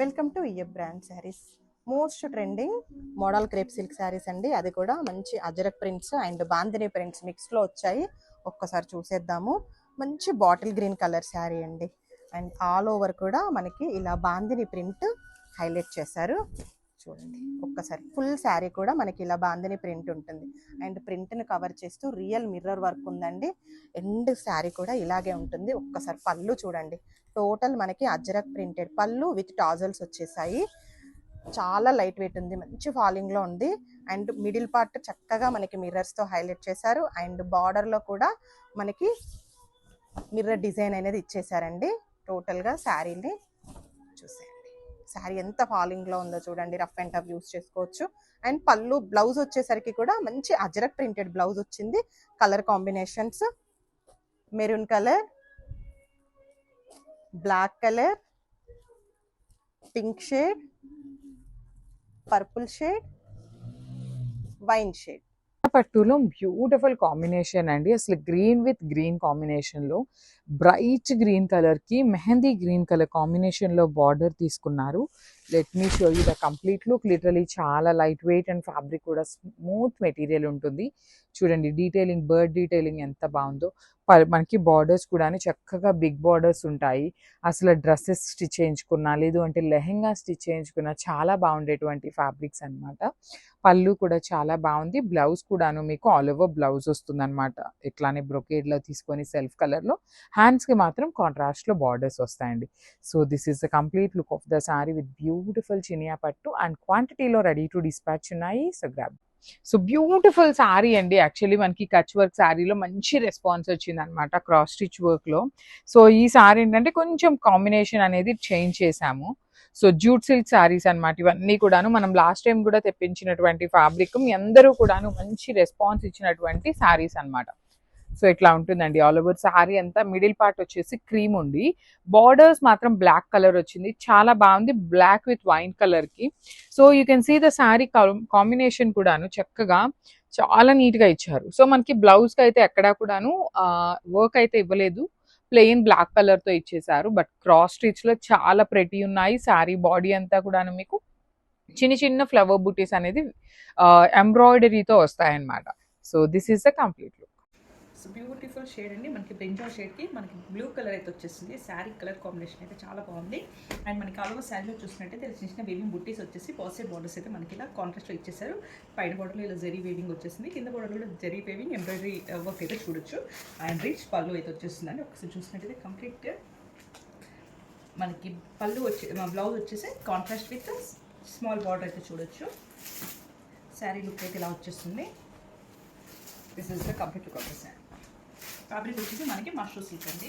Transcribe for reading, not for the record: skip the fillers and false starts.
Welcome to EF brand saris. Most trending model crepe silk saris అండి. అది కూడా మంచి Ajrak prints and bandhani prints మిక్స్లో వచ్చాయి. ఒక్కసారి చూసేద్దాము. మంచి బాటిల్ గ్రీన్ కలర్ శారీ అండి. అండ్ ఆల్ ఓవర్ కూడా మనకి ఇలా బాందిని ప్రింట్ హైలైట్ చేశారు. చూడండి ఒక్కసారి ఫుల్ శారీ కూడా మనకి ఇలా బాందిని ప్రింట్ ఉంటుంది. అండ్ ప్రింట్ని కవర్ చేస్తూ రియల్ మిర్రర్ వర్క్ ఉందండి. ఎండ్ శారీ కూడా ఇలాగే ఉంటుంది. ఒక్కసారి పళ్ళు చూడండి, టోటల్ మనకి అజ్రక్ ప్రింటెడ్ పళ్ళు విత్ టాజల్స్ వచ్చేసాయి. చాలా లైట్ వెయిట్ ఉంది, మంచి ఫాలింగ్ లో ఉంది. అండ్ మిడిల్ పార్ట్ చక్కగా మనకి మిర్రర్స్ తో హైలైట్ చేశారు. అండ్ బార్డర్ లో కూడా మనకి మిర్రర్ డిజైన్ అనేది ఇచ్చేసారండి. టోటల్ గా శారీని చూసేయండి. శారీ ఎంత ఫాలింగ్ లో ఉందో చూడండి. రఫ్ అండ్ టఫ్ యూస్ చేసుకోవచ్చు. అండ్ పళ్ళు బ్లౌజ్ వచ్చేసరికి కూడా మంచి అజ్రక్ ప్రింటెడ్ బ్లౌజ్ వచ్చింది. Colour combinations maroon colour, black colour, pink shade, purple shade, wine shade. పట్టులో బ్యూటిఫుల్ కాంబినేషన్ అండి. అసలు గ్రీన్ విత్ గ్రీన్ కాంబినేషన్ లో బ్రైట్ గ్రీన్ కలర్ కి మెహందీ గ్రీన్ కలర్ కాంబినేషన్ లో బార్డర్ తీసుకున్నారు. Let me show you the complete look. Literally చాలా light weight and fabric కూడా smooth material ఉంటుంది. చూడండి డీటెయిలింగ్, బర్డ్ డీటెయిలింగ్ ఎంత బాగుందో. మనకి బార్డర్స్ కూడా చక్కగా బిగ్ బార్డర్స్ ఉంటాయి. అసలు డ్రెస్సెస్ స్టిచ్ చేయించుకున్నా, లేదు అంటే లెహెంగా స్టిచ్ చేయించుకున్నా చాలా బాగుండేటువంటి ఫ్యాబ్రిక్స్ అనమాట. పళ్ళు కూడా చాలా బాగుంది. బ్లౌజ్ కూడాను మీకు ఆల్ ఓవర్ బ్లౌజ్ వస్తుంది అనమాట. ఇట్లానే బ్రొకేడ్ లో తీసుకొని సెల్ఫ్ కలర్ లో, హ్యాండ్స్ కి మాత్రం కాంట్రాస్ట్ లో బార్డర్స్ వస్తాయండి. So this is the complete look of the sorry with beautiful Chiniya పట్టు అండ్ క్వాంటిటీలో రెడీ టు డిస్పాచ్ ఉన్నాయి. So grab. So beautiful sari అండి. యాక్చువల్లీ మనకి కచ్ వర్క్ శారీలో మంచి రెస్పాన్స్ వచ్చింది అనమాట, క్రాస్ స్టిచ్ వర్క్ లో. సో ఈ శారీ ఏంటంటే కొంచెం కాంబినేషన్ అనేది చేంజ్ చేశాము. సో జూట్ సిల్క్ శారీస్ అనమాట ఇవన్నీ కూడాను. మనం లాస్ట్ టైం కూడా తెప్పించినటువంటి ఫ్యాబ్రిక్, మీ అందరూ కూడాను మంచి రెస్పాన్స్ ఇచ్చినటువంటి శారీస్ అనమాట. సో ఇట్లా ఉంటుందండి ఆల్ ఓవర్ శారీ అంతా. మిడిల్ పార్ట్ వచ్చేసి క్రీమ్ ఉంది, బార్డర్స్ మాత్రం బ్లాక్ కలర్ వచ్చింది. చాలా బాగుంది, బ్లాక్ విత్ వైన్ కలర్ కి. So you can see the sari combination కూడాను చక్కగా చాలా నీట్ గా ఇచ్చారు. సో మనకి బ్లౌజ్ కి అయితే ఎక్కడా కూడాను వర్క్ అయితే ఇవ్వలేదు, ప్లెయిన్ బ్లాక్ కలర్ తో ఇచ్చేసారు. బట్ క్రాస్ స్టిచ్ లో చాలా ప్రెటీ ఉన్నాయి. శారీ బాడీ అంతా కూడాను మీకు చిన్న చిన్న ఫ్లవర్ బూటీస్ అనేది ఎంబ్రాయిడరీతో వస్తాయన్నమాట. So this is the complete look. So beautiful shade అండి. మనకి బ్రింజాల్ షేడ్కి మనకి బ్లూ కలర్ అయితే వచ్చేసింది. శారీ కలర్ కాంబినేషన్ అయితే చాలా బాగుంది. అండ్ మనకి ఆల్ ఓవర్ శారీలో చూసినట్టయితే చిన్న చిన్న వేవింగ్ బుట్టీస్ వచ్చేసి పాజిటివ్ బార్డర్స్ అయితే మనకి ఇలా కాంట్రాస్ట్లో ఇచ్చేసారు. పైన బార్డర్లో ఇలా జరీ వేవింగ్ వచ్చేసింది, కింద బార్డర్లో కూడా జరీ వేవింగ్ ఎంబ్రాయిడరీ వర్క్ అయితే చూడొచ్చు. అండ్ రిచ్ పళ్ళు అయితే వచ్చేస్తుందండి. ఒకసారి చూసినట్టయితే కంప్లీట్ మనకి పళ్ళు బ్లౌజ్ వచ్చేసి కాంట్రాస్ట్ విత్ స్మాల్ బార్డర్ అయితే చూడొచ్చు. శారీ లుక్ అయితే ఇలా వచ్చేస్తుంది. This is the complete look of the sari. Fabric వచ్చేసి మనకి మష్రూమ్ సిల్క్ అండి.